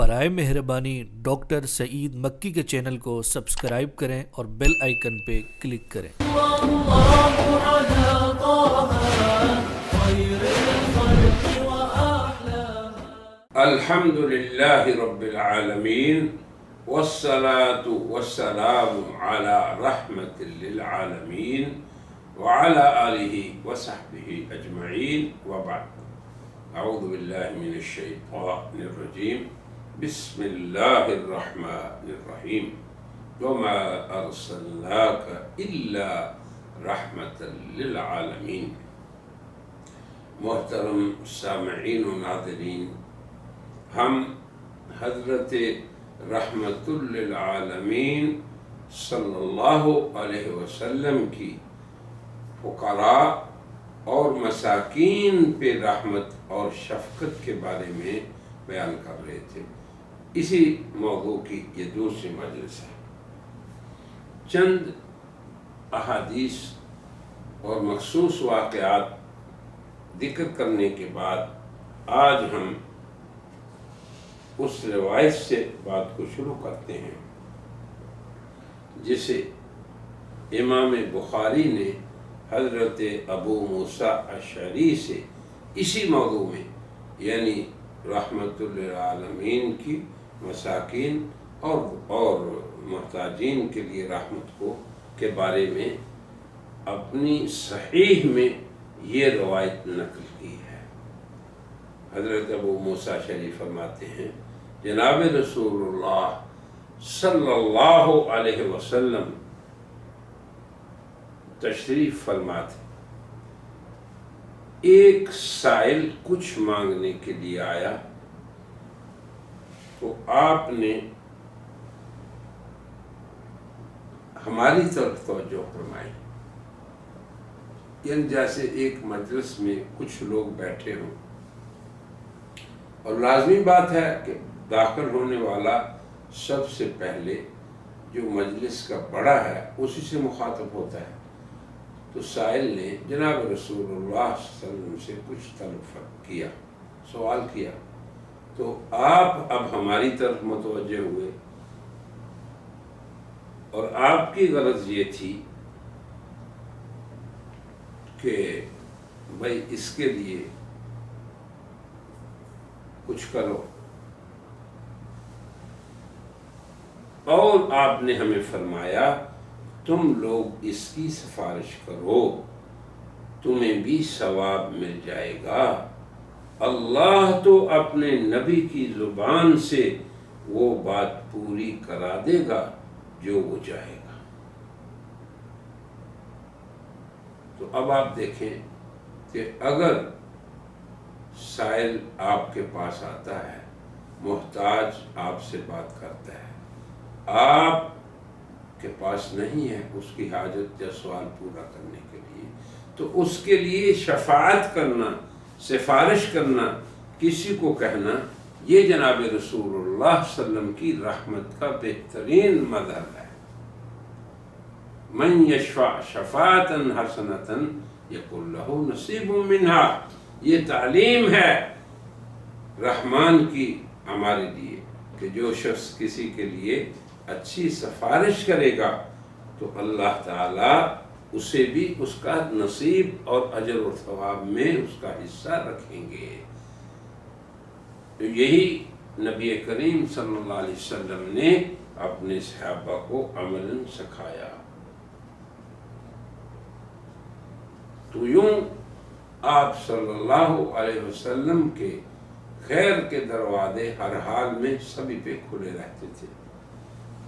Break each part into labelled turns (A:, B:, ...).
A: برائے مہربانی ڈاکٹر سعید مکی کے چینل کو سبسکرائب کریں اور بیل آئیکن پہ کلک کریں۔
B: الحمد للہ رب العالمین والصلاة والسلام على رحمت للعالمین وعلى آلہ وصحبہ اجمعین وبعد۔ اعوذ باللہ من الشیطان الرجیم، بسم اللہ الرحمن الرحیم، وما ارسلناک الا رحمت للعالمین۔ محترم سامعین و ناظرین، ہم حضرت رحمت للعالمین صلی اللہ علیہ وسلم کی فقراء اور مساکین پہ رحمت اور شفقت کے بارے میں بیان کر رہے تھے۔ اسی موضوع کی یہ دوسری مجلس ہے۔ چند احادیث اور مخصوص واقعات ذکر کرنے کے بعد آج ہم اس روایت سے بات کو شروع کرتے ہیں جسے امام بخاری نے حضرت ابو موسیٰ اشعری سے اسی موضوع میں، یعنی رحمت للعالمین کی مساکین اور محتاجین کے لیے رحمت کے بارے میں اپنی صحیح میں یہ روایت نقل کی ہے۔ حضرت ابو موسیٰ اشعری فرماتے ہیں، جناب رسول اللہ صلی اللہ علیہ وسلم تشریف فرما تھے۔ ایک سائل کچھ مانگنے کے لیے آیا تو آپ نے ہماری طرف توجہ فرمائی، یعنی جیسے ایک مجلس میں کچھ لوگ بیٹھے ہوں اور لازمی بات ہے کہ داخل ہونے والا سب سے پہلے جو مجلس کا بڑا ہے اسی سے مخاطب ہوتا ہے۔ تو سائل نے جناب رسول اللہ صلی اللہ علیہ وسلم سے کچھ طلب کیا، سوال کیا، تو آپ اب ہماری طرف متوجہ ہوئے اور آپ کی غرض یہ تھی کہ بھائی اس کے لیے کچھ کرو، اور آپ نے ہمیں فرمایا تم لوگ اس کی سفارش کرو، تمہیں بھی ثواب مل جائے گا، اللہ تو اپنے نبی کی زبان سے وہ بات پوری کرا دے گا جو وہ چاہے گا۔ تو اب آپ دیکھیں کہ اگر سائل آپ کے پاس آتا ہے، محتاج آپ سے بات کرتا ہے، آپ کے پاس نہیں ہے اس کی حاجت یا سوال پورا کرنے کے لیے، تو اس کے لیے شفاعت کرنا، سفارش کرنا، کسی کو کہنا، یہ جناب رسول اللہ صلی اللہ علیہ وسلم کی رحمت کا بہترین مظہر ہے۔ من یشفع شفاعتا حسنۃ یکن لہ نصیب منہا، یہ تعلیم ہے رحمان کی ہمارے لیے کہ جو شخص کسی کے لیے اچھی سفارش کرے گا تو اللہ تعالیٰ اسے بھی اس کا نصیب اور اجر و ثواب میں اس کا حصہ رکھیں گے۔ تو یہی نبی کریم صلی اللہ علیہ وسلم نے اپنے صحابہ کو عملاً سکھایا۔ تو یوں آپ صلی اللہ علیہ وسلم کے خیر کے دروازے ہر حال میں سبھی پہ کھلے رہتے تھے۔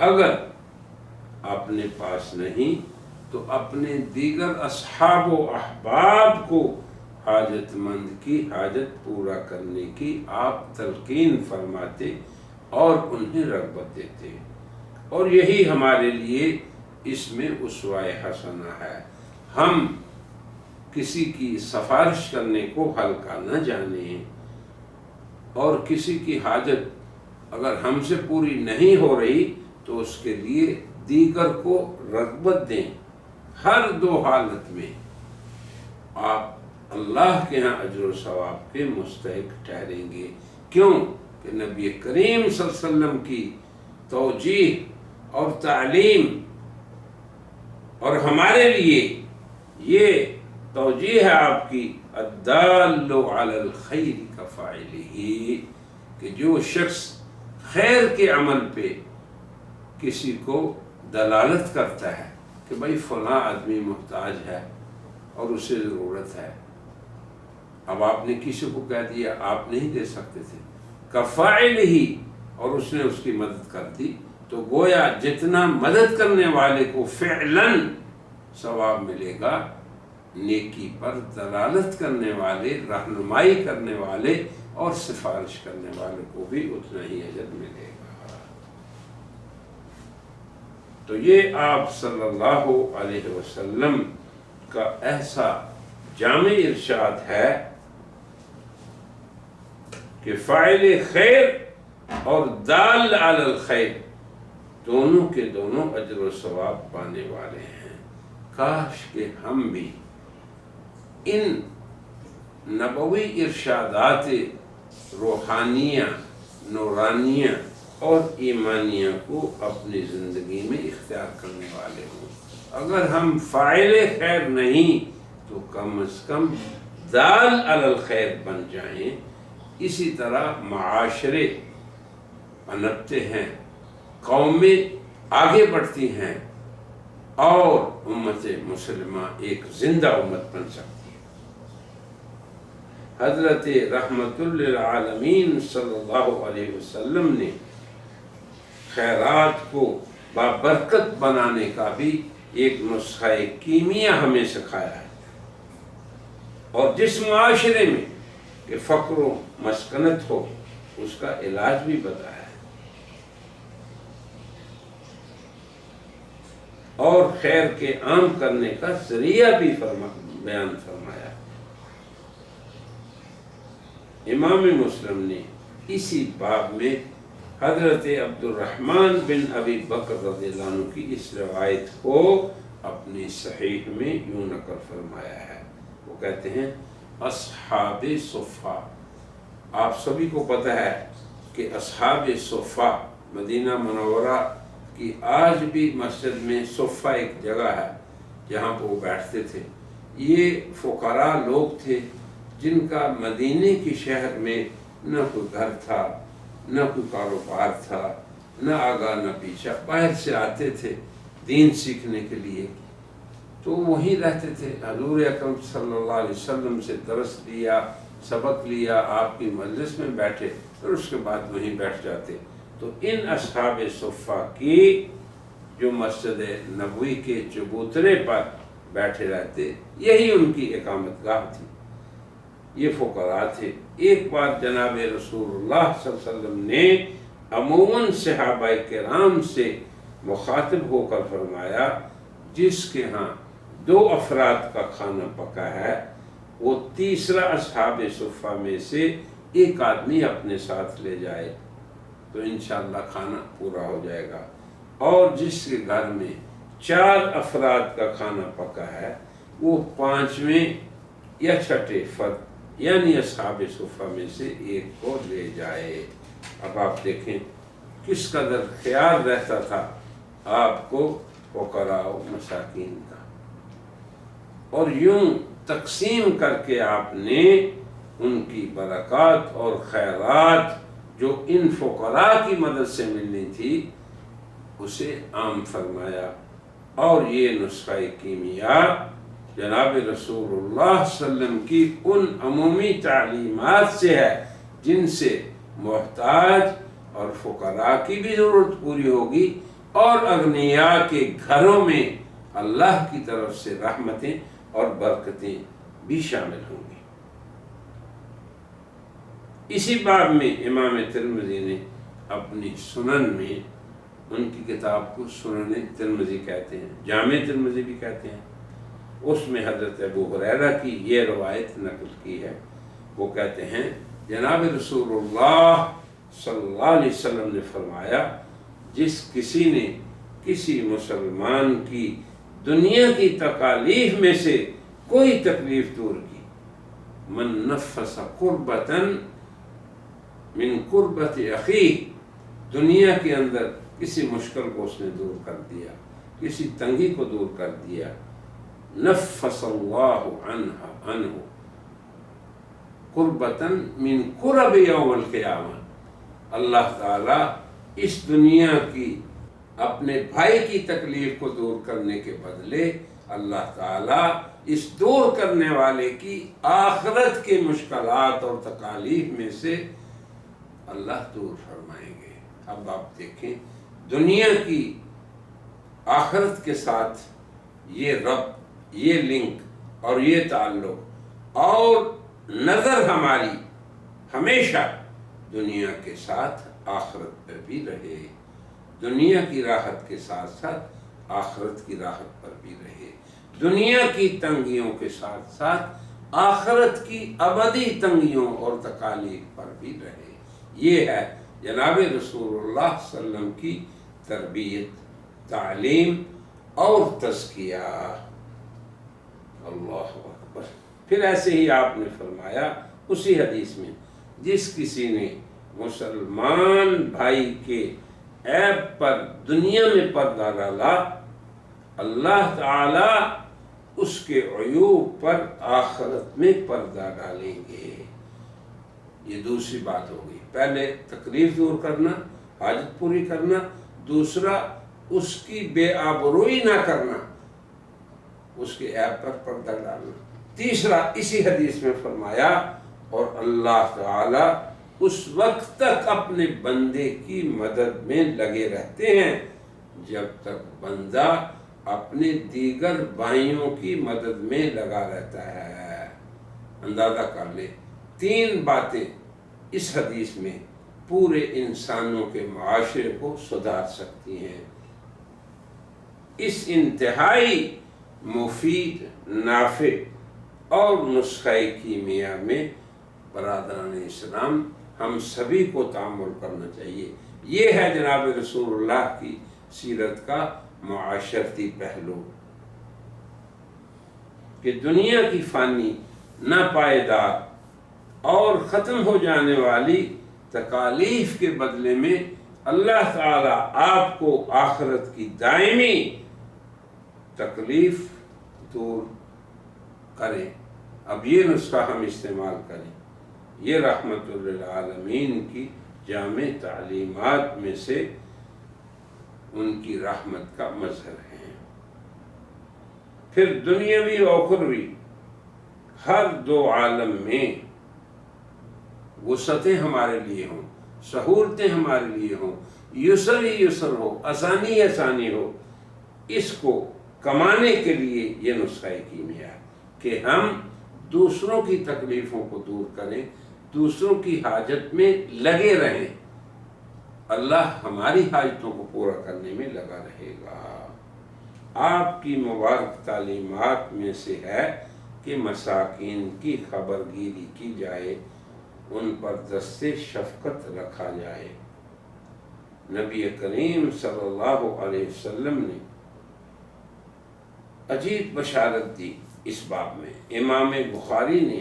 B: اگر اپنے پاس نہیں تو اپنے دیگر اصحاب و احباب کو حاجت مند کی حاجت پورا کرنے کی آپ تلقین فرماتے اور انہیں رغبت دیتے، اور یہی ہمارے لیے اس میں اسوہ حسنہ ہے۔ ہم کسی کی سفارش کرنے کو ہلکا نہ جانیں، اور کسی کی حاجت اگر ہم سے پوری نہیں ہو رہی تو اس کے لیے دیگر کو رغبت دیں۔ ہر دو حالت میں آپ اللہ کے ہاں اجر و ثواب کے مستحق ٹھہریں گے۔ کیوں؟ کہ نبی کریم صلی اللہ علیہ وسلم کی توجیہ اور تعلیم، اور ہمارے لیے یہ توجیہ ہے آپ کی، الدال علی الخیر کفاعلہ، کہ جو شخص خیر کے عمل پہ کسی کو دلالت کرتا ہے کہ بھائی فلاں آدمی محتاج ہے اور اسے ضرورت ہے، اب آپ نے کسی کو کہہ دیا آپ نہیں دے سکتے تھے، کفاعلہ، اور اس نے اس کی مدد کر دی، تو گویا جتنا مدد کرنے والے کو فعلاً ثواب ملے گا، نیکی پر دلالت کرنے والے، رہنمائی کرنے والے اور سفارش کرنے والے کو بھی اتنا ہی اجر ملے گا۔ تو یہ آپ صلی اللہ علیہ وسلم کا ایسا جامع ارشاد ہے کہ فاعل خیر اور دال علی الخیر دونوں کے دونوں اجر و ثواب پانے والے ہیں۔ کاش کہ ہم بھی ان نبوی ارشادات روحانیہ، نورانیہ اور ایمانیہ کو اپنی زندگی میں اختیار کرنے والے ہوں۔ اگر ہم فاعل خیر نہیں تو کم از کم دال علی الخیر بن جائیں۔ اسی طرح معاشرے پنپتے ہیں، قومیں آگے بڑھتی ہیں، اور امت مسلمہ ایک زندہ امت بن سکتی ہے۔ حضرت رحمت للعالمین صلی اللہ علیہ وسلم نے خیرات کو بابرکت بنانے کا بھی ایک نسخہ کیمیا ہمیں سکھایا ہے، اور جس معاشرے میں کہ فقر و مسکنت ہو اس کا علاج بھی بتایا ہے، اور خیر کے عام کرنے کا ذریعہ بھی بیان فرمایا۔ امام مسلم نے اسی باب میں حضرت عبد الرحمن بن ابی بکر رضی اللہ عنہ کی اس روایت کو اپنی صحیح میں یوں نقل فرمایا ہے۔ وہ کہتے ہیں اصحاب صفہ، آپ سبھی کو پتہ ہے کہ اصحاب صفہ مدینہ منورہ کی آج بھی مسجد میں صفہ ایک جگہ ہے جہاں پہ وہ بیٹھتے تھے۔ یہ فقراء لوگ تھے جن کا مدینے کی شہر میں نہ کوئی گھر تھا، نہ کوئی کاروبار تھا، نہ آگا نہ پیچھا، باہر سے آتے تھے دین سیکھنے کے لیے، تو وہیں رہتے تھے۔ حضور اکرم صلی اللہ علیہ وسلم سے درس لیا، سبق لیا، آپ کی مجلس میں بیٹھے، پھر اس کے بعد وہیں بیٹھ جاتے۔ تو ان اصحاب صفہ کی جو مسجد نبوی کے چبوترے پر بیٹھے رہتے، یہی ان کی اقامت گاہ تھی، یہ فقراء تھے۔ ایک بار جناب رسول اللہ صلی اللہ علیہ وسلم نے عموماً صحابہ کرام سے مخاطب ہو کر فرمایا، جس کے ہاں 2 افراد کا کھانا پکا ہے وہ تیسرا اصحاب صفہ میں سے ایک آدمی اپنے ساتھ لے جائے تو انشاءاللہ کھانا پورا ہو جائے گا، اور جس کے گھر میں 4 افراد کا کھانا پکا ہے وہ 5ویں یا 6ٹھے فرد یعنی اصحاب صفہ میں سے ایک کو لے جائے۔ اب آپ دیکھیں کس قدر خیال رہتا تھا آپ کو فقراء و مساکین کا، اور یوں تقسیم کر کے آپ نے ان کی برکات اور خیرات جو ان فقراء کی مدد سے ملنی تھی اسے عام فرمایا۔ اور یہ نسخہ کیمیا جناب رسول اللہ صلی اللہ علیہ وسلم کی ان عمومی تعلیمات سے ہے جن سے محتاج اور فقراء کی بھی ضرورت پوری ہوگی، اور اغنیاء کے گھروں میں اللہ کی طرف سے رحمتیں اور برکتیں بھی شامل ہوں گی۔ اسی باب میں امام ترمذی نے اپنی سنن میں، ان کی کتاب کو سنن ترمذی کہتے ہیں، جامع ترمذی بھی کہتے ہیں، اس میں حضرت ابو ہریرہ کی یہ روایت نقل کی ہے۔ وہ کہتے ہیں جناب رسول اللہ صلی اللہ علیہ وسلم نے فرمایا، جس کسی نے کسی مسلمان کی دنیا کی تکالیف میں سے کوئی تکلیف دور کی، من نفس قربتاً من قربت اخی، دنیا کے اندر کسی مشکل کو اس نے دور کر دیا، کسی تنگی کو دور کر دیا، نفس اللہ عنہ قربتاً من قرب یوم القیامہ، اللہ تعالیٰ اس دنیا کی اپنے بھائی کی تکلیف کو دور کرنے کے بدلے اللہ تعالیٰ اس دور کرنے والے کی آخرت کے مشکلات اور تکالیف میں سے اللہ دور فرمائیں گے۔ اب آپ دیکھیں دنیا کی آخرت کے ساتھ یہ ربط، یہ لنک اور یہ تعلق، اور نظر ہماری ہمیشہ دنیا کے ساتھ آخرت پر بھی رہے، دنیا کی راحت کے ساتھ ساتھ آخرت کی راحت پر بھی رہے، دنیا کی تنگیوں کے ساتھ ساتھ آخرت کی ابدی تنگیوں اور تکالیف پر بھی رہے۔ یہ ہے جناب رسول اللہ صلی اللہ علیہ وسلم کی تربیت، تعلیم اور تزکیہ۔ اللہ اکبر۔ پھر ایسے ہی آپ نے فرمایا اسی حدیث میں، جس کسی نے مسلمان بھائی کے عیب پر دنیا میں پردہ ڈالا، اللہ تعالی اس کے عیوب پر آخرت میں پردہ ڈالیں گے۔ یہ دوسری بات ہوگی، پہلے تکلیف دور کرنا، حاجت پوری کرنا، دوسرا اس کی بے آبروئی نہ کرنا، اس کے عیب پر پردہ ڈالنا، تیسرا اسی حدیث میں فرمایا اور اللہ تعالی اس وقت تک اپنے بندے کی مدد میں لگے رہتے ہیں جب تک بندہ اپنے دیگر بھائیوں کی مدد میں لگا رہتا ہے۔ اندازہ کر لے، تین باتیں اس حدیث میں پورے انسانوں کے معاشرے کو سدھار سکتی ہیں۔ اس انتہائی مفید، نافع اور نسخہ کیمیا میں برادران اسلام ہم سبھی کو تعامل کرنا چاہیے۔ یہ ہے جناب رسول اللہ کی سیرت کا معاشرتی پہلو کہ دنیا کی فانی، ناپائیدار اور ختم ہو جانے والی تکالیف کے بدلے میں اللہ تعالیٰ آپ کو آخرت کی دائمی تکلیف دور کریں۔ اب یہ نسخہ ہم استعمال کریں، یہ رحمت للعالمین کی جامع تعلیمات میں سے ان کی رحمت کا مظہر ہے۔ پھر دنیاوی و اخروی ہر دو عالم میں وسعتیں ہمارے لیے ہوں، سہولتیں ہمارے لیے ہوں، یسر ہی یسر ہو، آسانی آسانی ہو، اس کو کمانے کے لیے یہ نسخہ کیمیا ہے کہ ہم دوسروں کی تکلیفوں کو دور کریں، دوسروں کی حاجت میں لگے رہیں، اللہ ہماری حاجتوں کو پورا کرنے میں لگا رہے گا۔ آپ کی مبارک تعلیمات میں سے ہے کہ مساکین کی خبر گیری کی جائے، ان پر دست شفقت رکھا جائے۔ نبی کریم صلی اللہ علیہ وسلم نے عجیب بشارت دی اس باب میں۔ امام بخاری نے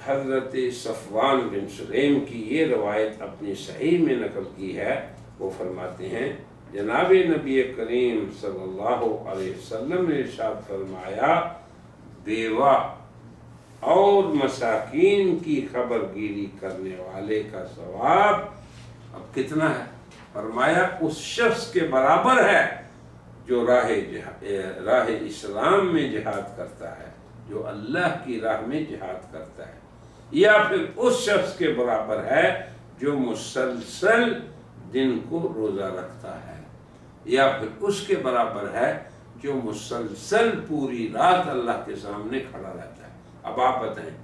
B: حضرت صفوان بن سلیم کی یہ روایت اپنی صحیح میں نقل کی ہے۔ وہ فرماتے ہیں جناب نبی کریم صلی اللہ علیہ وسلم نے ارشاد فرمایا، بیوہ اور مساکین کی خبر گیری کرنے والے کا ثواب اب کتنا ہے؟ فرمایا اس شخص کے برابر ہے جو راہ اسلام میں جہاد کرتا ہے، جو اللہ کی راہ میں جہاد کرتا ہے، یا پھر اس شخص کے برابر ہے جو مسلسل دن کو روزہ رکھتا ہے، یا پھر اس کے برابر ہے جو مسلسل پوری رات اللہ کے سامنے کھڑا رہتا ہے۔ اب آپ بتائیں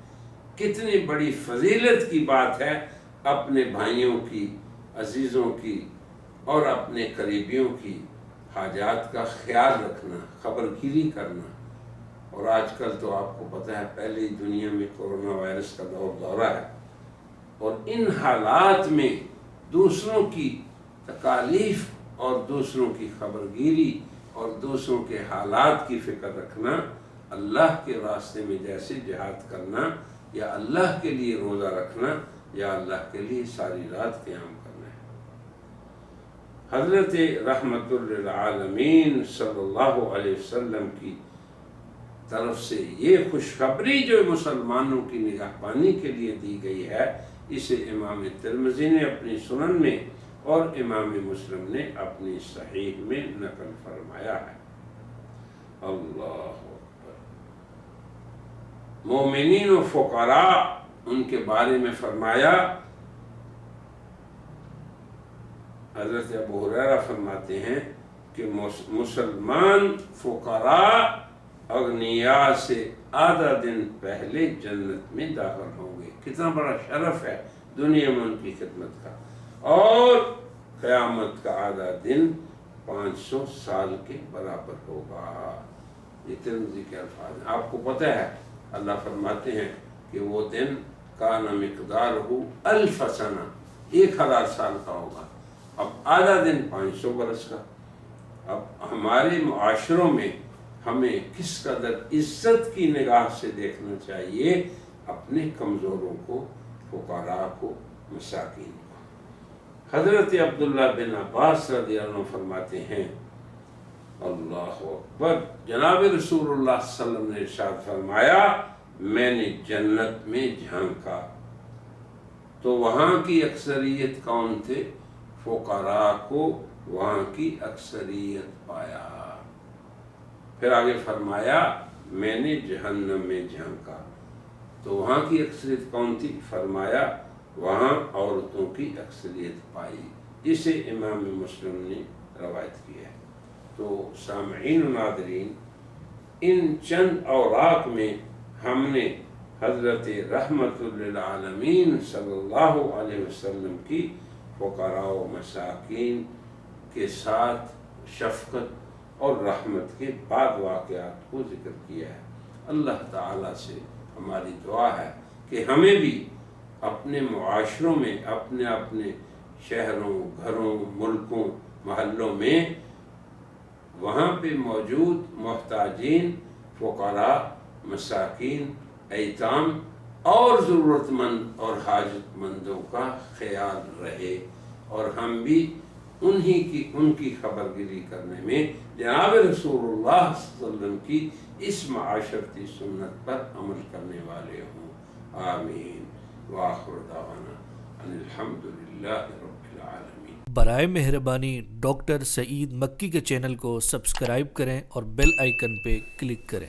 B: کتنی بڑی فضیلت کی بات ہے اپنے بھائیوں کی، عزیزوں کی اور اپنے قریبیوں کی حاجات کا خیال رکھنا، خبر گیری کرنا۔ اور آج کل تو آپ کو پتہ ہے پہلے ہی دنیا میں کورونا وائرس کا دورہ ہے، اور ان حالات میں دوسروں کی تکالیف اور دوسروں کی خبر گیری اور دوسروں کے حالات کی فکر رکھنا، اللہ کے راستے میں جیسے جہاد کرنا یا اللہ کے لیے روزہ رکھنا یا اللہ کے لیے ساری رات قیام کرنا ہے۔ حضرت رحمت للعالمین صلی اللہ علیہ وسلم کی طرف سے یہ خوشخبری جو مسلمانوں کی نگہبانی کے لیے دی گئی ہے، اسے امام ترمذی نے اپنی سنن میں اور امام مسلم نے اپنی صحیح میں نقل فرمایا ہے۔ اللہ اکبر۔ مومنین و فقراء، ان کے بارے میں فرمایا، حضرت ابو ہریرہ فرماتے ہیں کہ مسلمان فقراء اغنیاء سے آدھا دن پہلے جنت میں داخل ہوں گے۔ کتنا بڑا شرف ہے دنیا میں ان کی خدمت کا، اور قیامت کا آدھا دن 500 سال کے برابر ہوگا۔ یہ ترمذی کے الفاظ ہیں۔ آپ کو پتہ ہے اللہ فرماتے ہیں کہ وہ دن کان مقدارہ 1000 سنہ، 1000 سال کا ہوگا۔ اب آدھا دن 500 برس کا۔ اب ہمارے معاشروں میں ہمیں کس قدر عزت کی نگاہ سے دیکھنا چاہیے اپنے کمزوروں کو، فقراء کو، مساکین کو۔ حضرت عبداللہ بن عباس رضی اللہ عنہ فرماتے ہیں، اللہ اکبر، جناب رسول اللہ صلی اللہ علیہ وسلم نے ارشاد فرمایا، میں نے جنت میں جھانکا تو وہاں کی اکثریت کون تھے؟ فقراء کو وہاں کی اکثریت پایا۔ پھر آگے فرمایا، میں نے جہنم میں جھانکا تو وہاں کی اکثریت کون تھی؟ فرمایا، وہاں عورتوں کی اکثریت پائی۔ اسے امام مسلم نے روایت کی ہے۔ تو سامعین و ناظرین، ان چند اوراق میں ہم نے حضرت رحمت للعالمین صلی اللہ علیہ وسلم کی فقراء و مساکین کے ساتھ شفقت اور رحمت کے بعد واقعات کو ذکر کیا ہے۔ اللہ تعالیٰ سے ہماری دعا ہے کہ ہمیں بھی اپنے معاشروں میں، اپنے شہروں، گھروں، ملکوں، محلوں میں وہاں پہ موجود محتاجین، فقراء، مساکین، ایتام اور ضرورت مند اور حاجت مندوں کا خیال رہے، اور ہم بھی ان کی خبرگیری کرنے میں جناب رسول اللہ صلی اللہ علیہ وسلم کی اس معاشرتی سنت پر عمل کرنے والے ہوں۔ آمین۔ وآخر دعوانا ان الحمدللہ رب العالمین۔
A: برائے مہربانی ڈاکٹر سعید مکی کے چینل کو سبسکرائب کریں اور بیل آئیکن پہ کلک کریں۔